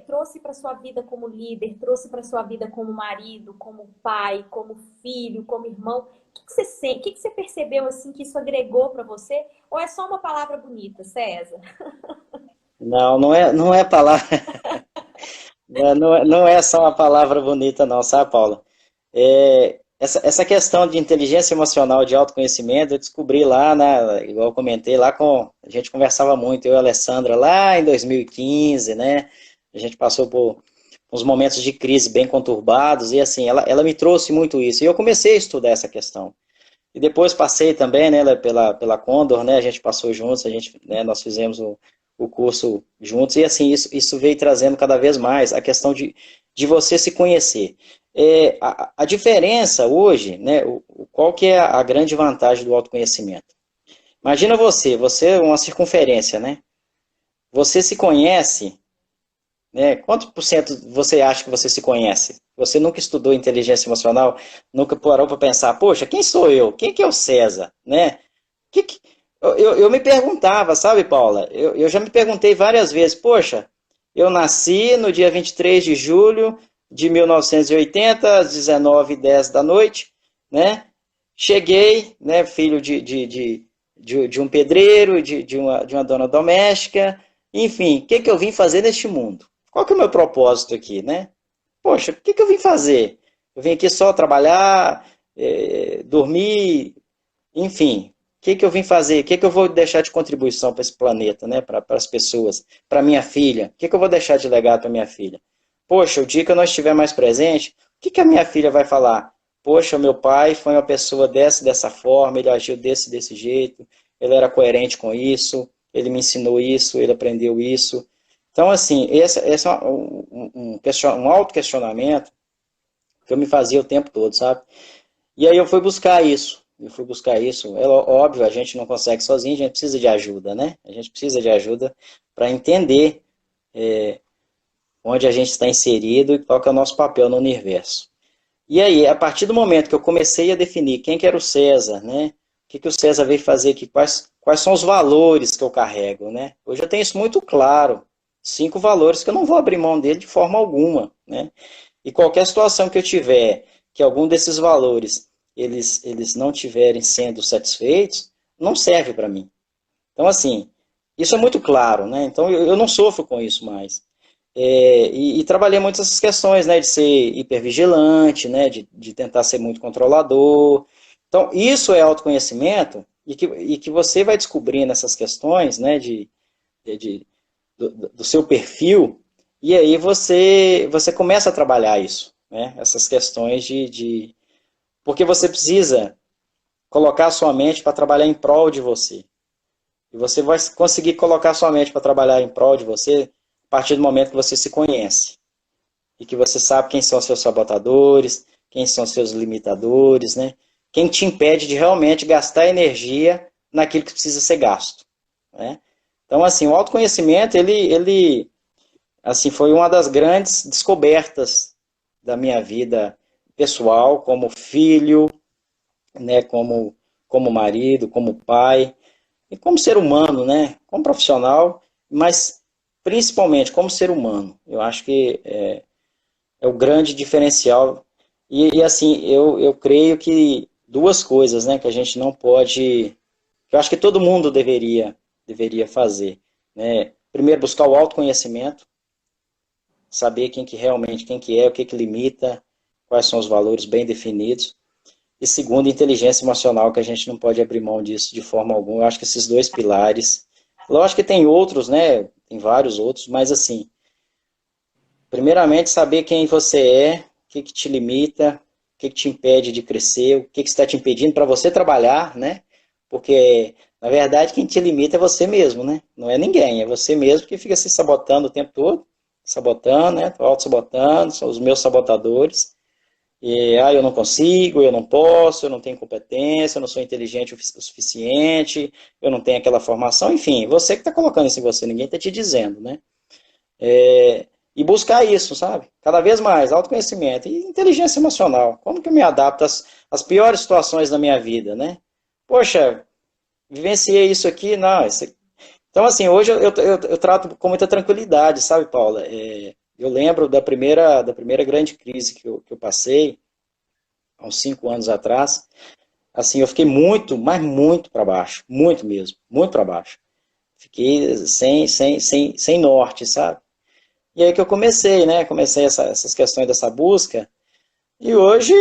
trouxe para sua vida como líder, trouxe para sua vida como marido, como pai, como filho, como irmão. O que você sente? O que você percebeu assim que isso agregou para você? Ou é só uma palavra bonita, César? Não, não é palavra, não é só uma palavra bonita, não, sabe, Paula? Essa questão de inteligência emocional, de autoconhecimento, eu descobri lá, né, igual eu comentei, a gente conversava muito, eu e a Alessandra, lá em 2015, né? A gente passou por uns momentos de crise bem conturbados, e assim, ela me trouxe muito isso. E eu comecei a estudar essa questão. E depois passei também, né, pela Condor, né, a gente passou juntos, né, nós fizemos o curso juntos, e assim, isso veio trazendo cada vez mais a questão de você se conhecer. A diferença hoje, né, qual que é a grande vantagem do autoconhecimento? Imagina você é uma circunferência, né? Você se conhece, né? Quanto por cento você acha que você se conhece? Você nunca estudou inteligência emocional, nunca parou para pensar, poxa, quem sou eu? Quem que é o César? Né? Que que... Eu me perguntava, sabe, Paula? Eu já me perguntei várias vezes, poxa, eu nasci no dia 23 de julho de 1980, às 19h10 da noite, né? Cheguei, né, filho de um pedreiro, de uma dona doméstica, enfim, o que que eu vim fazer neste mundo? Qual que é o meu propósito aqui, né? Poxa, o que que eu vim fazer? Eu vim aqui só trabalhar, dormir, enfim. O que que eu vim fazer? O que que eu vou deixar de contribuição para esse planeta, né? Para as pessoas, para minha filha? O que que eu vou deixar de legado para minha filha? Poxa, o dia que eu não estiver mais presente, o que que a minha filha vai falar? Poxa, meu pai foi uma pessoa dessa forma, ele agiu desse jeito, ele era coerente com isso, ele me ensinou isso, ele aprendeu isso. Então, assim, esse é um auto-questionamento que eu me fazia o tempo todo, sabe? E aí eu fui buscar isso. É óbvio, a gente não consegue sozinho, a gente precisa de ajuda, né? A gente precisa de ajuda para entender onde a gente está inserido e qual que é o nosso papel no universo. E aí, a partir do momento que eu comecei a definir quem que era o César, né? que o César veio fazer aqui, quais são os valores que eu carrego, né? Hoje eu tenho isso muito claro, 5 valores que eu não vou abrir mão dele de forma alguma, né? E qualquer situação que eu tiver, que algum desses valores, eles não tiverem sendo satisfeitos, não serve para mim. Então, assim, isso é muito claro, né? Então, eu não sofro com isso mais. E trabalhei muito essas questões, né? De ser hipervigilante, né? De tentar ser muito controlador. Então, isso é autoconhecimento e que você vai descobrindo essas questões, né? De, do seu perfil, e aí você começa a trabalhar isso, né? Essas questões porque você precisa colocar a sua mente para trabalhar em prol de você. E você vai conseguir colocar a sua mente para trabalhar em prol de você a partir do momento que você se conhece. E que você sabe quem são seus sabotadores, quem são seus limitadores, né? Quem te impede de realmente gastar energia naquilo que precisa ser gasto, né? Então, assim, o autoconhecimento, ele assim, foi uma das grandes descobertas da minha vida pessoal, como filho, né, como marido, como pai, e como ser humano, né, como profissional, mas principalmente como ser humano. Eu acho que é o grande diferencial. Assim, eu creio que duas coisas, né, que a gente não pode, que eu acho que todo mundo deveria fazer, né? Primeiro, buscar o autoconhecimento, saber quem que realmente, quem que é, o que que limita, quais são os valores bem definidos. E segundo, inteligência emocional, que a gente não pode abrir mão disso de forma alguma. Eu acho que esses dois pilares, lógico que tem outros, né? Tem vários outros, mas assim, primeiramente saber quem você é, o que que te limita, o que que te impede de crescer, o que que está te impedindo para você trabalhar, né? Porque, na verdade, quem te limita é você mesmo, né? Não é ninguém, é você mesmo que fica se sabotando o tempo todo, sabotando, né? Auto-sabotando, são os meus sabotadores. Eu não consigo, eu não posso, eu não tenho competência, eu não sou inteligente o suficiente, eu não tenho aquela formação, enfim, você que está colocando isso em você, ninguém está te dizendo, né? E buscar isso, sabe? Cada vez mais, autoconhecimento e inteligência emocional. Como que eu me adapto às piores situações da minha vida, né? Poxa, vivenciei isso aqui, não. Então, assim, hoje eu trato com muita tranquilidade, sabe, Paula? Eu lembro da primeira grande crise que eu passei, há uns 5 anos atrás. Assim, eu fiquei muito, mas muito para baixo, muito mesmo, muito para baixo. Fiquei sem norte, sabe? E aí que eu comecei, né? Comecei essas questões dessa busca, e hoje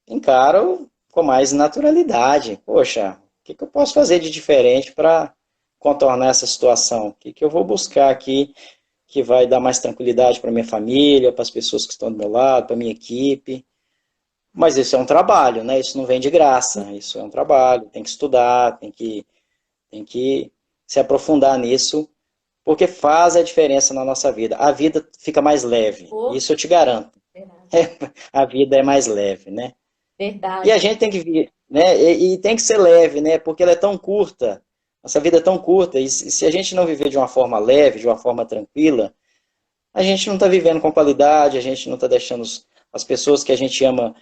encaro com mais naturalidade. Poxa, o que eu posso fazer de diferente para contornar essa situação? O que eu vou buscar aqui que vai dar mais tranquilidade para minha família, para as pessoas que estão do meu lado, para minha equipe? Mas isso é um trabalho, né? Isso não vem de graça. Isso é um trabalho. Tem que estudar, tem que se aprofundar nisso, porque faz a diferença na nossa vida. A vida fica mais leve. Oh, Isso eu te garanto. verdade. A vida é mais leve, né? E a Verdade. gente tem que vir, né? E tem que ser leve, né? Porque ela é tão curta. Nossa vida é tão curta. E se a gente não viver de uma forma leve, de uma forma tranquila, a gente não está vivendo com qualidade, a gente não está deixando as pessoas que a gente ama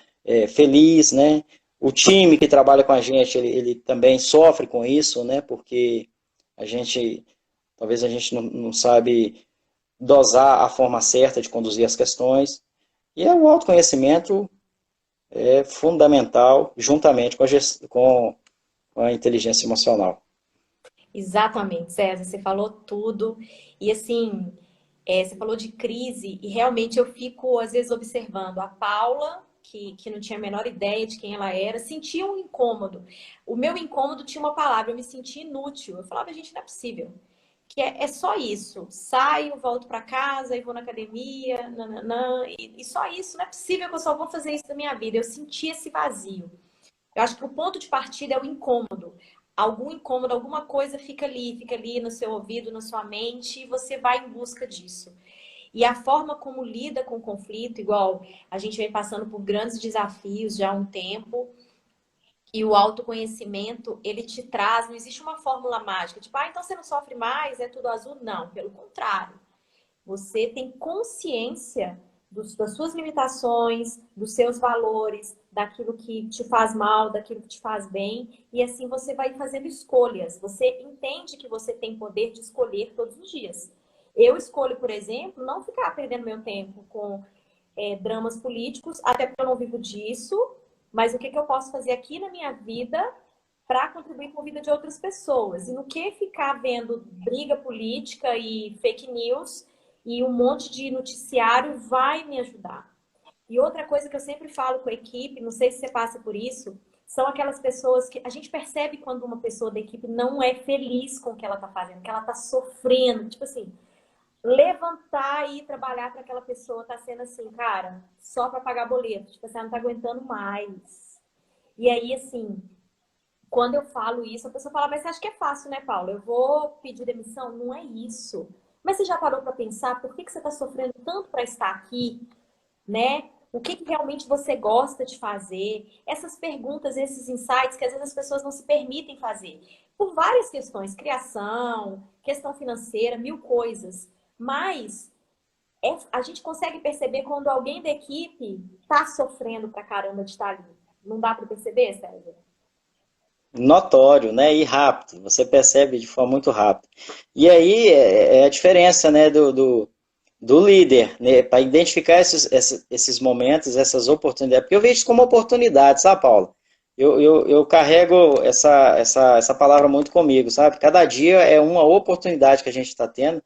feliz, né? O time que trabalha com a gente, ele também sofre com isso, né? Porque a gente, talvez a gente não sabe dosar a forma certa de conduzir as questões. E o autoconhecimento é fundamental, juntamente com a inteligência emocional. Exatamente, César, você falou tudo. E assim, você falou de crise, e realmente eu fico, às vezes, observando a Paula, que não tinha a menor ideia de quem ela era, sentia um incômodo. O meu incômodo tinha uma palavra, eu me sentia inútil. Eu falava, gente, não é possível. Que é só isso. Saio, volto para casa e vou na academia, nananã, e só isso. Não é possível que eu só vou fazer isso na minha vida. Eu senti esse vazio. Eu acho que o ponto de partida é o incômodo. Algum incômodo, alguma coisa fica ali no seu ouvido, na sua mente, e você vai em busca disso. E a forma como lida com o conflito, igual a gente vem passando por grandes desafios já há um tempo, e o autoconhecimento, ele te traz, não existe uma fórmula mágica, tipo, então você não sofre mais, é tudo azul. Não, pelo contrário. Você tem consciência das suas limitações, dos seus valores, daquilo que te faz mal, daquilo que te faz bem, e assim você vai fazendo escolhas. Você entende que você tem poder de escolher todos os dias. Eu escolho, por exemplo, não ficar perdendo meu tempo com dramas políticos, até porque eu não vivo disso, mas o que eu posso fazer aqui na minha vida para contribuir com a vida de outras pessoas. E no que ficar vendo briga política e fake news e um monte de noticiário vai me ajudar. E outra coisa que eu sempre falo com a equipe, não sei se você passa por isso, são aquelas pessoas que a gente percebe quando uma pessoa da equipe não é feliz com o que ela está fazendo, que ela está sofrendo. Tipo assim, levantar e ir trabalhar para aquela pessoa tá sendo assim, cara, só para pagar boleto. Tipo assim, ela não tá aguentando mais. E aí, assim, quando eu falo isso, a pessoa fala, mas você acha que é fácil, né, Paula? Eu vou pedir demissão? Não é isso. Mas você já parou para pensar por que você está sofrendo tanto para estar aqui, né? O que realmente você gosta de fazer? Essas perguntas, esses insights que às vezes as pessoas não se permitem fazer. Por várias questões, criação, questão financeira, mil coisas. Mas a gente consegue perceber quando alguém da equipe está sofrendo pra caramba de estar ali. Não dá para perceber, César? Notório, né? E rápido. Você percebe de forma muito rápida. E aí é a diferença, né, do líder, né? Para identificar esses momentos, essas oportunidades. Porque eu vejo isso como oportunidade, sabe, Paulo? Eu carrego essa palavra muito comigo, sabe? Cada dia é uma oportunidade que a gente está tendo.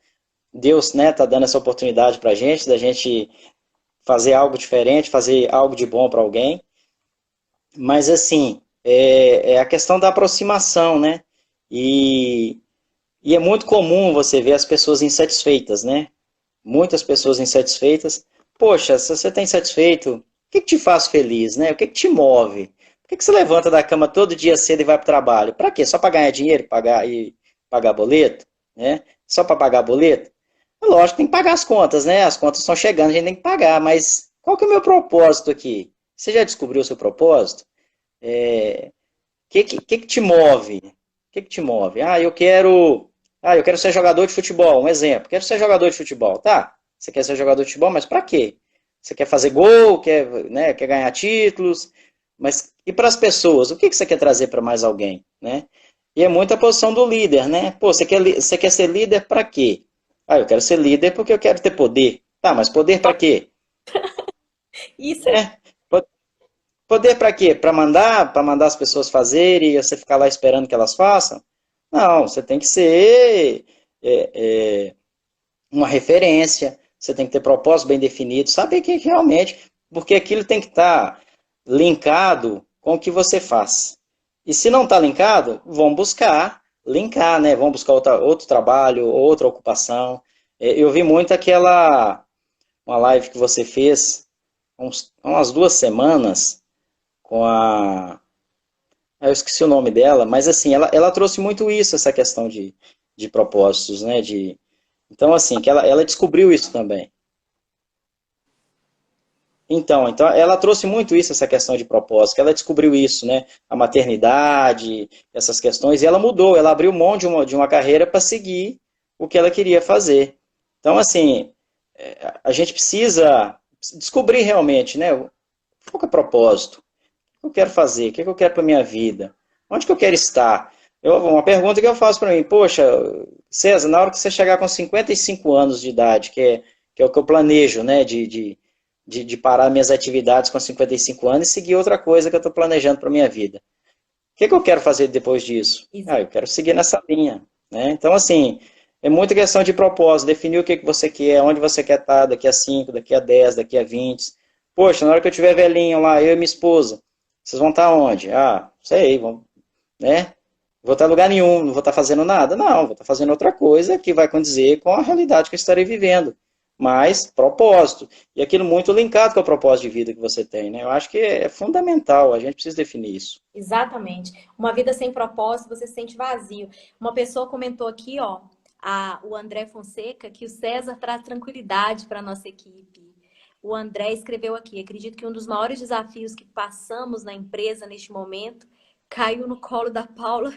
Deus, né, tá dando essa oportunidade para a gente, da gente fazer algo diferente, fazer algo de bom para alguém. Mas, assim, é a questão da aproximação, né? E, e é muito comum você ver as pessoas insatisfeitas, né? Muitas pessoas insatisfeitas. Poxa, se você está insatisfeito, o que te faz feliz, né? O que te move? Por que você levanta da cama todo dia cedo e vai para o trabalho? Para quê? Só para ganhar dinheiro, pagar boleto, né? Só para pagar boleto? Lógico, tem que pagar as contas, né? As contas estão chegando, a gente tem que pagar, mas qual que é o meu propósito aqui? Você já descobriu o seu propósito? O que te move? O que te move? Eu quero ser jogador de futebol, um exemplo. Quero ser jogador de futebol, tá? Você quer ser jogador de futebol, mas para quê? Você quer fazer gol, quer ganhar títulos, mas e para as pessoas? O que você quer trazer para mais alguém, né? E é muita posição do líder, né? Pô, você quer ser líder para quê? Eu quero ser líder porque eu quero ter poder. Tá, mas poder para quê? Isso é Né? Poder para quê? Para mandar as pessoas fazerem e você ficar lá esperando que elas façam? Não, você tem que ser uma referência, você tem que ter propósito bem definido, saber que realmente, porque aquilo tem que estar linkado com o que você faz. E se não está linkado, vão buscar linkar, né? Vão buscar outro trabalho, outra ocupação. Eu vi muito uma live que você fez umas 2 semanas com eu esqueci o nome dela, mas assim, ela trouxe muito isso, essa questão de propósitos, né? Então, assim, que ela descobriu isso também. Então, ela trouxe muito isso, essa questão de propósito, que ela descobriu isso, né? A maternidade, essas questões, e ela mudou, ela abriu mão de uma carreira para seguir o que ela queria fazer. Então, assim, a gente precisa descobrir realmente, né? Qual que é o propósito? O que eu quero fazer? O que eu quero para minha vida? Onde que eu quero estar? Uma pergunta que eu faço para mim, poxa, César, na hora que você chegar com 55 anos de idade, que é o que eu planejo, né, de parar minhas atividades com 55 anos e seguir outra coisa que eu estou planejando para minha vida. O que eu quero fazer depois disso? isso. Eu quero seguir nessa linha, né? Então, assim, é muita questão de propósito, definir o que você quer, onde você quer estar daqui a 5, daqui a 10, daqui a 20. Poxa, na hora que eu tiver velhinho lá, eu e minha esposa, vocês vão estar onde? Sei, vamos, né? Vou estar em lugar nenhum, não vou estar fazendo nada. Não, vou estar fazendo outra coisa que vai condizer com a realidade que eu estarei vivendo. Mas propósito. E aquilo muito linkado com o propósito de vida que você tem, né? Eu acho que é fundamental, a gente precisa definir isso. Exatamente. Uma vida sem propósito, você se sente vazio. Uma pessoa comentou aqui, ó, o André Fonseca, que o César traz tranquilidade para a nossa equipe. O André escreveu aqui: acredito que um dos maiores desafios que passamos na empresa neste momento caiu no colo da Paula.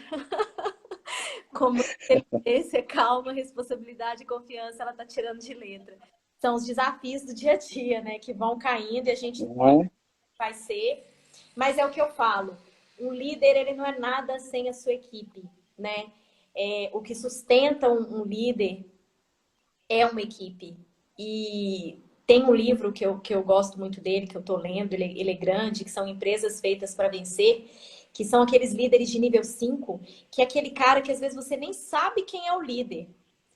Como inteligência, calma, responsabilidade e confiança, ela está tirando de letra. São os desafios do dia a dia, né? Que vão caindo e a gente Não é? vai ser. Mas é o que eu falo. Um líder, ele não é nada sem a sua equipe, né? O que sustenta um líder é uma equipe. E tem um livro que eu gosto muito dele, que eu estou lendo, ele é grande, que são Empresas Feitas para Vencer, que são aqueles líderes de nível 5, que é aquele cara que às vezes você nem sabe quem é o líder.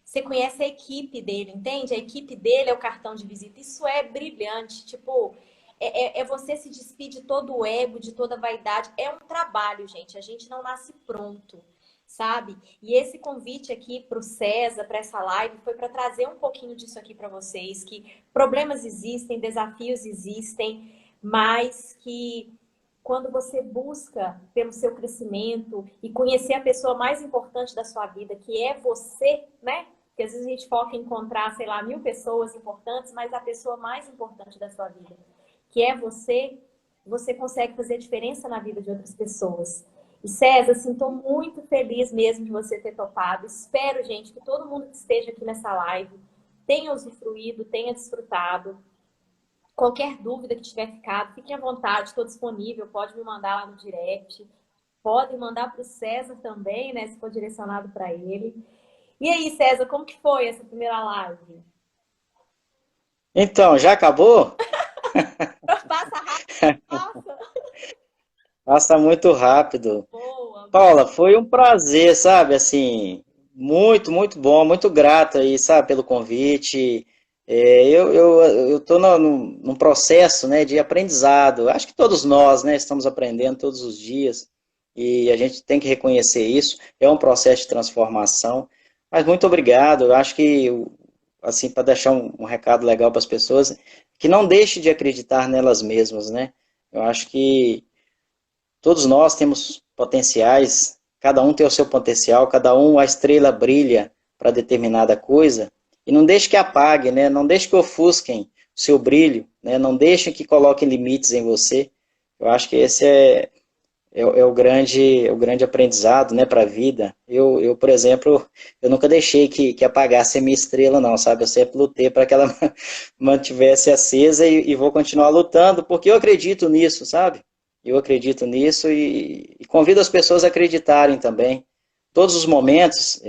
Você conhece a equipe dele, entende? A equipe dele é o cartão de visita. Isso é brilhante. Tipo, é você se despir de todo o ego, de toda a vaidade. É um trabalho, gente. A gente não nasce pronto, sabe? E esse convite aqui para o César, para essa live, foi para trazer um pouquinho disso aqui para vocês, que problemas existem, desafios existem, mas que quando você busca pelo seu crescimento e conhecer a pessoa mais importante da sua vida, que é você, né? Porque às vezes a gente foca em encontrar, sei lá, 1000 pessoas importantes, mas a pessoa mais importante da sua vida, que é você, você consegue fazer diferença na vida de outras pessoas. E César, assim, estou muito feliz mesmo de você ter topado. Espero, gente, que todo mundo que esteja aqui nessa live tenha usufruído, tenha desfrutado. Qualquer dúvida que tiver ficado, fiquem à vontade, estou disponível, pode me mandar lá no direct. Pode mandar para o César também, né, se for direcionado para ele. E aí, César, como que foi essa primeira live? Então, já acabou? Passa rápido, passa. Passa muito rápido. Boa, boa. Paula, foi um prazer, sabe? Assim, muito, muito bom, muito grato aí, sabe, pelo convite. Eu estou num processo, né, de aprendizado. Acho que todos nós, né, estamos aprendendo todos os dias e a gente tem que reconhecer isso. É um processo de transformação. Mas muito obrigado. Eu acho que, assim, para deixar um recado legal para as pessoas, que não deixe de acreditar nelas mesmas, né? Eu acho que todos nós temos potenciais, cada um tem o seu potencial, cada um a estrela brilha para determinada coisa, e não deixe que apague, né? Não deixe que ofusquem o seu brilho, né? Não deixe que coloquem limites em você. Eu acho que esse é o grande aprendizado, né, para a vida. Por exemplo, eu nunca deixei que apagasse a minha estrela, não, sabe? Eu sempre lutei para que ela mantivesse acesa e vou continuar lutando, porque eu acredito nisso, sabe? Eu acredito nisso e convido as pessoas a acreditarem também. Todos os momentos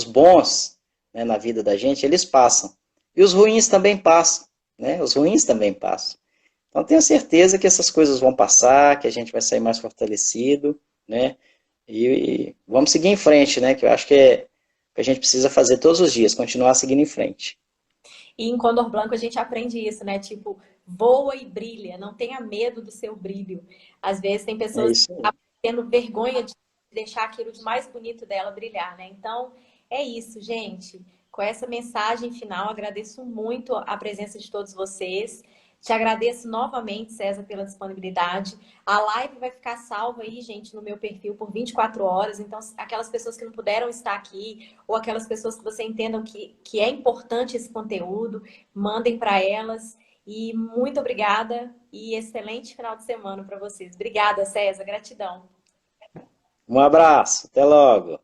bons, né, na vida da gente, eles passam. E os ruins também passam, né? Os ruins também passam. Então, tenho certeza que essas coisas vão passar, que a gente vai sair mais fortalecido, né? E vamos seguir em frente, né? Que eu acho que é o que a gente precisa fazer todos os dias, continuar seguindo em frente. E em Condor Blanco a gente aprende isso, né? Tipo, voa e brilha, não tenha medo do seu brilho. Às vezes tem É pessoas que isso aí. acabam tendo vergonha de deixar aquilo de mais bonito dela brilhar, né? Então, é isso, gente. Com essa mensagem final, agradeço muito a presença de todos vocês. Te agradeço novamente, César, pela disponibilidade. A live vai ficar salva aí, gente, no meu perfil por 24 horas. Então, aquelas pessoas que não puderam estar aqui, ou aquelas pessoas que você entendam que é importante esse conteúdo, mandem para elas. E muito obrigada e excelente final de semana para vocês. Obrigada, César. Gratidão. Um abraço, até logo.